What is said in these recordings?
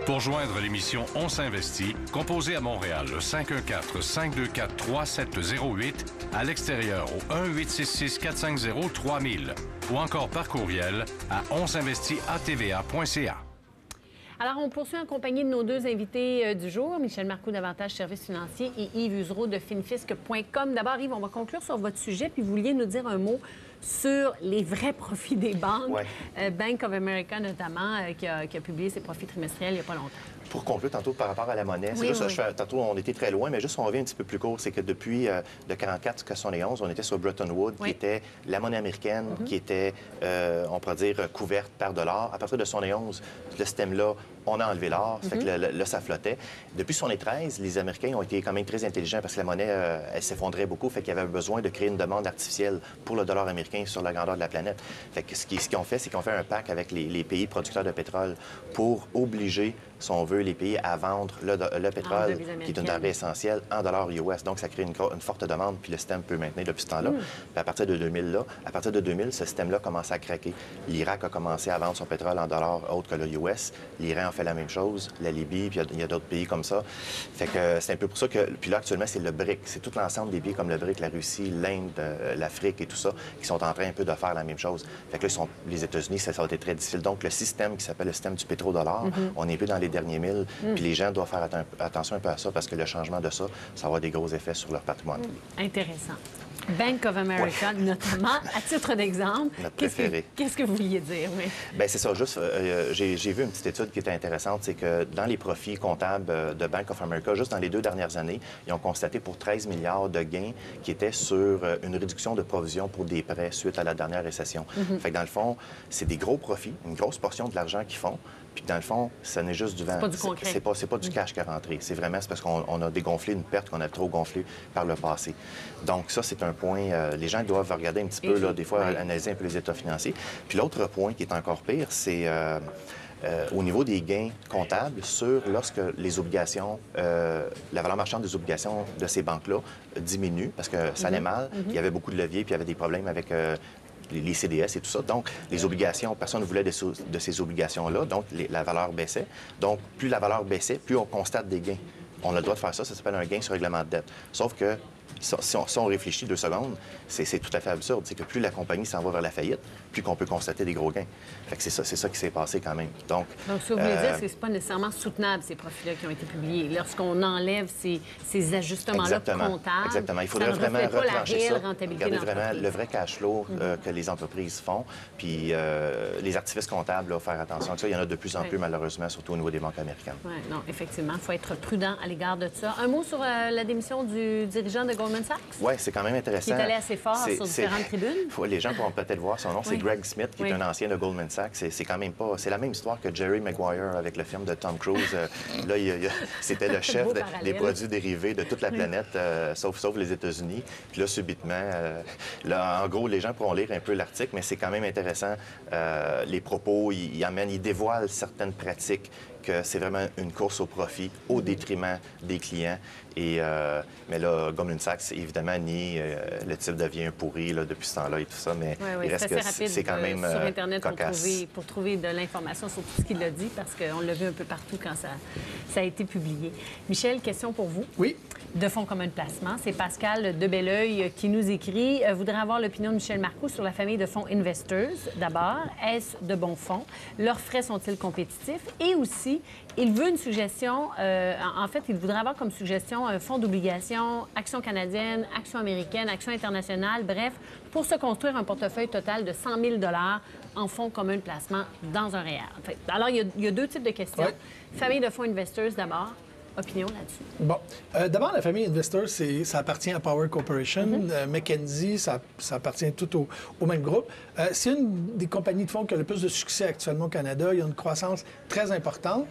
Pour joindre l'émission On s'investit, composez à Montréal le 514-524-3708, à l'extérieur au 1-866-450-3000 ou encore par courriel à onsinvestit@tva.ca. Alors, on poursuit en compagnie de nos deux invités du jour, Michel Marcoux d'Avantage Services financiers et Yves Usereau de Finfisc.com. D'abord, Yves, on va conclure sur votre sujet, puis vous vouliez nous dire un mot sur les vrais profits des banques. Ouais. Bank of America, notamment, qui a publié ses profits trimestriels il n'y a pas longtemps. Pour conclure tantôt par rapport à la monnaie, c'est Oui, juste, oui. tantôt on était très loin, mais juste on revient un petit peu plus court, c'est que depuis de 1944 jusqu'à 1971, on était sur Bretton Woods, Oui. qui était la monnaie américaine, qui était, on pourrait dire, couverte par de l'or. À partir de 1971, ce système-là, on a enlevé l'or, ça fait que là, ça flottait. Depuis 1913, les Américains ont été quand même très intelligents parce que la monnaie, elle s'effondrait beaucoup, fait qu'il y avait besoin de créer une demande artificielle pour le dollar américain sur la grandeur de la planète. Fait que ce qu'ils ont fait, c'est qu'ils ont fait un pacte avec les pays producteurs de pétrole pour obliger, si on veut, les pays à vendre le pétrole, qui est une denrée essentielle, en dollars US. Donc, ça crée une forte demande, puis le système peut maintenir depuis ce temps-là. Puis à partir de 2000, ce système-là commence à craquer. L'Irak a commencé à vendre son pétrole en dollars autres que le US. L'Iran a fait la même chose, la Libye, puis il y a d'autres pays comme ça. Fait que c'est un peu pour ça que... Puis là, actuellement, c'est le BRIC. C'est tout l'ensemble des pays comme le BRIC, la Russie, l'Inde, l'Afrique et tout ça, qui sont en train un peu de faire la même chose. Fait que là, les États-Unis, ça a été très difficile. Donc, le système qui s'appelle le système du pétrodollar, on est un peu dans les derniers milles. Puis les gens doivent faire attention un peu à ça parce que le changement de ça, ça va avoir des gros effets sur leur patrimoine. Intéressant. Bank of America, notamment, à titre d'exemple. Notre préféré. Qu'est-ce que vous vouliez dire? Oui. Bien, c'est ça. Juste, j'ai vu une petite étude qui était intéressante. C'est que dans les profits comptables de Bank of America, juste dans les 2 dernières années, ils ont constaté pour 13 milliards de gains qui étaient sur une réduction de provisions pour des prêts suite à la dernière récession. Fait que dans le fond, c'est des gros profits, une grosse portion de l'argent qu'ils font. Puis dans le fond, ça n'est juste du vent. C'est pas du concret. C'est pas du cash qui est rentré. C'est vraiment parce qu'on a dégonflé une perte qu'on a trop gonflée par le passé. Donc ça, c'est un point... les gens doivent regarder un petit peu, là, des fois, analyser un peu les états financiers. Puis l'autre point qui est encore pire, c'est... au niveau des gains comptables sur lorsque les obligations, la valeur marchande des obligations de ces banques-là diminue parce que ça allait mal, il y avait beaucoup de leviers, puis il y avait des problèmes avec les CDS et tout ça. Donc, les obligations, personne ne voulait de ces obligations-là, donc la valeur baissait. Donc, plus la valeur baissait, plus on constate des gains. On a le droit de faire ça, ça s'appelle un gain sur règlement de dette. Sauf que si on réfléchit 2 secondes, c'est tout à fait absurde. C'est que plus la compagnie s'en va vers la faillite, plus qu'on peut constater des gros gains. Fait que c'est ça qui s'est passé quand même. Donc, ce que vous voulez dire, c'est que ce n'est pas nécessairement soutenable, ces profits-là qui ont été publiés. Lorsqu'on enlève ces ajustements-là comptables, exactement. Il faudrait ça ne vraiment reflète pas la retrancher réelle ça. rentabilité Regardez vraiment d'entreprise. le vrai cash flow que les entreprises font. Puis les artifices comptables, là, faire attention à ça. Il y en a de plus en plus, malheureusement, surtout au niveau des banques américaines. Oui, non, effectivement, il faut être prudent à l'égard de ça. Un mot sur la démission du dirigeant de Goldman Sachs? Oui, c'est quand même intéressant. Qui est allé assez fort sur différentes tribunes. Les gens pourront peut-être voir son nom. C'est Greg Smith, qui est un ancien de Goldman Sachs. C'est quand même pas... C'est la même histoire que Jerry Maguire avec le film de Tom Cruise. Là, c'était le chef des produits dérivés de toute la planète, sauf les États-Unis. Puis là, subitement, là, en gros, les gens pourront lire un peu l'article, mais c'est quand même intéressant. Les propos, il dévoile certaines pratiques que c'est vraiment une course au profit au détriment des clients. Mais là, Goldman Sachs, évidemment, nie. Le type devient pourri là, depuis ce temps-là et tout ça, mais il reste que c'est quand même sur Internet cocasse. pour trouver de l'information sur tout ce qu'il a dit, parce qu'on l'a vu un peu partout quand ça a été publié. Michel, question pour vous. Oui. De Fonds commun de placement. C'est Pascal de Belleuil qui nous écrit « Voudrait avoir l'opinion de Michel Marcoux sur la famille de fonds Investors. D'abord, est-ce de bons fonds? Leurs frais sont-ils compétitifs? Et aussi, il veut une suggestion, en fait, il voudrait avoir comme suggestion un fonds d'obligations, actions canadiennes, actions américaines, actions internationales, bref, pour se construire un portefeuille total de 100 000 $ en fonds communs de placement dans un REER. En fait, alors, il y a 2 types de questions. Ouais. Famille de fonds Investors, d'abord. Opinion là-dessus? Bon. D'abord, la famille Investors, ça appartient à Power Corporation. McKinsey, ça appartient tout au même groupe. C'est une des compagnies de fonds qui a le plus de succès actuellement au Canada. Il y a une croissance très importante.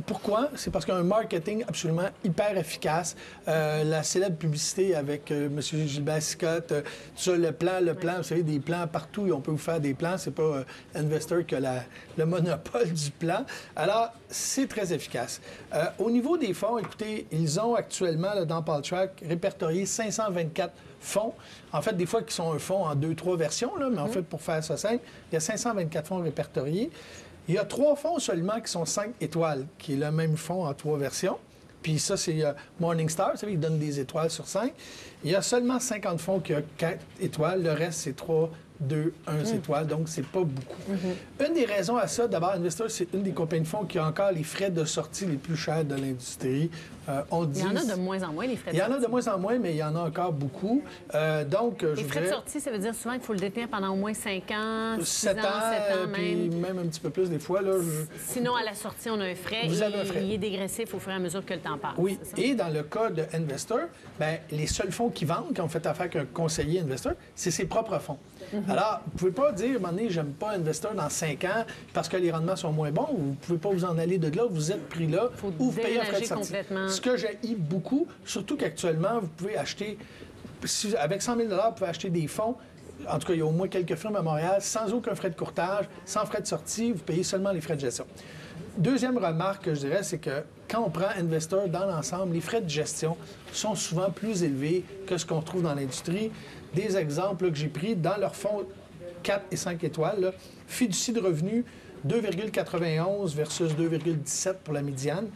Pourquoi? C'est parce qu'il y a un marketing absolument hyper efficace. La célèbre publicité avec M. Gilbert Scott, tout ça, le plan, vous savez, des plans partout, on peut vous faire des plans. C'est pas Investor qui a le monopole du plan. Alors, c'est très efficace. Au niveau des fonds, écoutez, ils ont actuellement, là, dans PalTrack, répertorié 524 fonds. En fait, des fois, qui sont un fonds en 2-3 versions, là, mais en fait, pour faire ça simple, il y a 524 fonds répertoriés. Il y a 3 fonds seulement qui sont 5 étoiles, qui est le même fonds en 3 versions. Puis ça, c'est Morningstar, vous savez, ils donnent des étoiles sur 5. Il y a seulement 50 fonds qui ont 4 étoiles. Le reste, c'est 3, 2, 1 étoiles. Donc, c'est pas beaucoup. Une des raisons à ça, d'abord, Investor, c'est une des compagnies de fonds qui a encore les frais de sortie les plus chers de l'industrie. On dit... Il y en a de moins en moins, les frais de sortie. Il y en a de moins en moins, mais il y en a encore beaucoup. Les frais de sortie, ça veut dire souvent qu'il faut le détenir pendant au moins 5 ans, 7 ans, 7 ans puis même un petit peu plus des fois. Là, Sinon, à la sortie, on a un frais. Vous avez un frais. Il est dégressif au fur et à mesure que le temps passe. Oui, et dans le cas de Investor, bien, les seuls fonds qui vendent, quand on fait affaire avec un conseiller Investor, c'est ses propres fonds. Alors, vous ne pouvez pas dire, à un moment donné, j'aime pas Investor dans 5 ans parce que les rendements sont moins bons. Vous ne pouvez pas vous en aller de là. Vous êtes pris là ou vous payez un frais de sortie. Ce que j'ai beaucoup, surtout qu'actuellement, vous pouvez acheter, avec 100 000 vous pouvez acheter des fonds. En tout cas, il y a au moins quelques firmes à Montréal, sans aucun frais de courtage, sans frais de sortie, vous payez seulement les frais de gestion. Deuxième remarque que je dirais, c'est que quand on prend Investor dans l'ensemble, les frais de gestion sont souvent plus élevés que ce qu'on trouve dans l'industrie. Des exemples là, que j'ai pris dans leurs fonds 4 et 5 étoiles, là, fiducie de revenus, 2,91 versus 2,17 pour la médiane.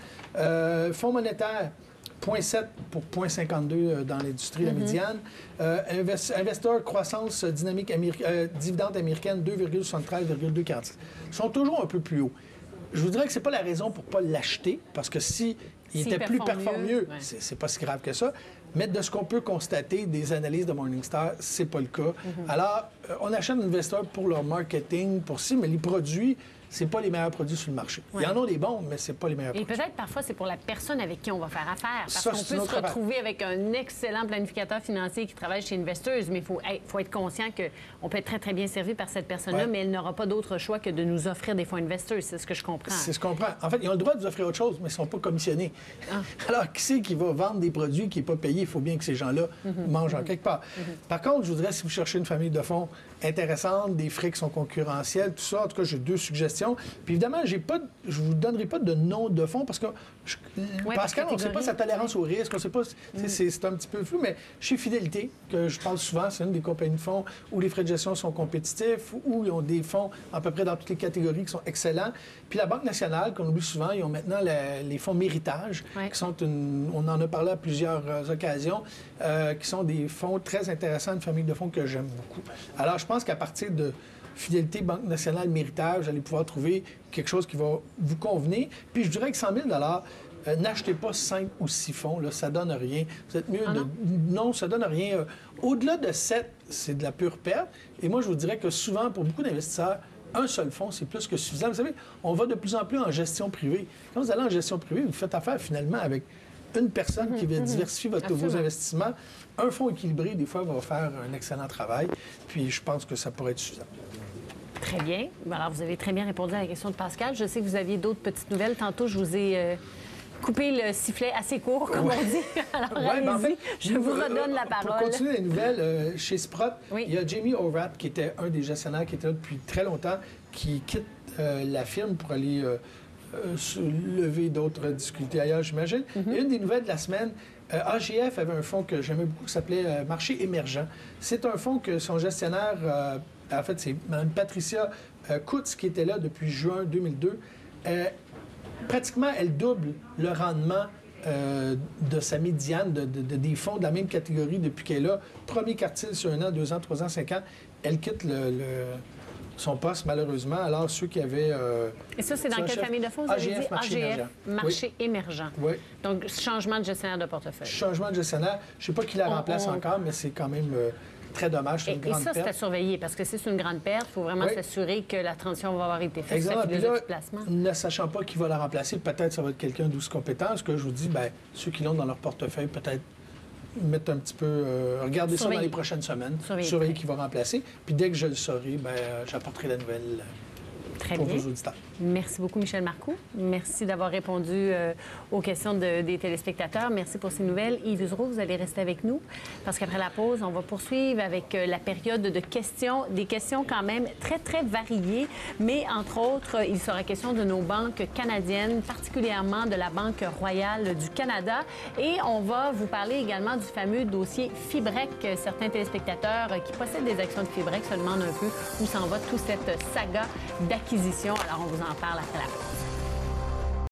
Fonds monétaire, 0,7 pour 0,52 dans l'industrie, la médiane. Investor, croissance dynamique dividende américaine, 2,73, 2,46. Ils sont toujours un peu plus hauts. Je vous dirais que ce n'est pas la raison pour ne pas l'acheter, parce que s'il était plus performant mieux, ouais. c'est pas si grave que ça. Mais de ce qu'on peut constater des analyses de Morningstar, c'est pas le cas. Alors, on achète Investor pour leur marketing, pour mais les produits, c'est pas les meilleurs produits sur le marché. Ouais. Il y en a des bons, mais c'est pas les meilleurs Et produits. peut-être parfois, c'est pour la personne avec qui on va faire affaire. Parce Ça, qu'on c'est une peut se autre retrouver avec un excellent planificateur financier qui travaille chez Investors, mais il faut être conscient qu'on peut être très, très bien servi par cette personne-là, Ouais. mais elle n'aura pas d'autre choix que de nous offrir des fonds Investors. C'est ce que je comprends. C'est ce qu'on comprend. En fait, ils ont le droit de vous offrir autre chose, mais ils ne sont pas commissionnés. Alors, qui c'est qui va vendre des produits qui n'est pas payé? Il faut bien que ces gens-là mangent en quelque part. Par contre, je voudrais, si vous cherchez une famille de fonds intéressante, des frais qui sont concurrentiels, tout ça, en tout cas, j'ai 2 suggestions. Puis évidemment, je ne vous donnerai pas de nom de fonds parce que Pascal, on ne sait pas sa tolérance au risque, on ne sait pas, c'est un petit peu flou, mais chez Fidélité, que je parle souvent, c'est une des compagnies de fonds où les frais de gestion sont compétitifs, où ils ont des fonds à peu près dans toutes les catégories qui sont excellents. Puis la Banque nationale, qu'on oublie souvent, ils ont maintenant les fonds Méritage, qui sont on en a parlé à plusieurs occasions, qui sont des fonds très intéressants, une famille de fonds que j'aime beaucoup. Alors, je pense qu'à partir de Fidélité, Banque nationale, Méritage, vous allez pouvoir trouver quelque chose qui va vous convenir. Puis je dirais que 100 000 n'achetez pas 5 ou 6 fonds, là, ça donne rien. Vous êtes mieux de... Non, ça donne rien. Au-delà de 7, c'est de la pure perte. Et moi, je vous dirais que souvent, pour beaucoup d'investisseurs, un seul fonds, c'est plus que suffisant. Vous savez, on va de plus en plus en gestion privée. Quand vous allez en gestion privée, vous faites affaire finalement avec une personne qui va diversifier vos investissements. Un fonds équilibré, des fois, va faire un excellent travail. Puis je pense que ça pourrait être suffisant. Très bien. Alors, vous avez très bien répondu à la question de Pascal. Je sais que vous aviez d'autres petites nouvelles. Tantôt, je vous ai coupé le sifflet assez court, comme on dit. Alors, allez-y, en fait, je vous redonne la parole. Pour continuer les nouvelles, chez Sprott, Oui. il y a Jamie Horat, qui était un des gestionnaires qui était là depuis très longtemps, qui quitte la firme pour aller se lever d'autres difficultés ailleurs, j'imagine. Et une des nouvelles de la semaine, AGF avait un fonds que j'aimais beaucoup qui s'appelait Marché émergent. C'est un fonds que son gestionnaire, en fait, c'est Mme Patricia Coutts qui était là depuis juin 2002. Pratiquement, elle double le rendement de sa médiane, des fonds de la même catégorie depuis qu'elle est là. Premier quartile sur 1 an, 2 ans, 3 ans, 5 ans. Elle quitte son poste, malheureusement. Alors, ceux qui avaient... Et ça, c'est dans quelle famille de fonds? Vous avez dit AGF, Marché émergent. Oui. Donc, changement de gestionnaire de portefeuille. Changement de gestionnaire. Je ne sais pas qui la remplace encore, mais c'est quand même très dommage. C'est une grande ça, c'est à perte. surveiller, parce que si c'est une grande perte, il faut vraiment s'assurer que la transition va avoir été faite. Exactement. Puis là, placement. ne sachant pas qui va la remplacer, peut-être ça va être quelqu'un d'aussi compétent. Ce que je vous dis, bien, ceux qui l'ont dans leur portefeuille, peut-être mettre un petit peu... regardez ça dans les prochaines semaines. Surveiller qui va remplacer. Puis dès que je le saurai, bien, j'apporterai la nouvelle Très pour bien. vos auditeurs. Merci beaucoup, Michel Marcoux. Merci d'avoir répondu aux questions des téléspectateurs. Merci pour ces nouvelles. Yves Usereau, vous allez rester avec nous parce qu'après la pause, on va poursuivre avec la période de questions, des questions quand même très, très variées, mais entre autres, il sera question de nos banques canadiennes, particulièrement de la Banque royale du Canada. Et on va vous parler également du fameux dossier Fibrec. Certains téléspectateurs qui possèdent des actions de Fibrec se demandent un peu où s'en va toute cette saga d'acquisition acquisition. Alors, on vous en parle après la pause.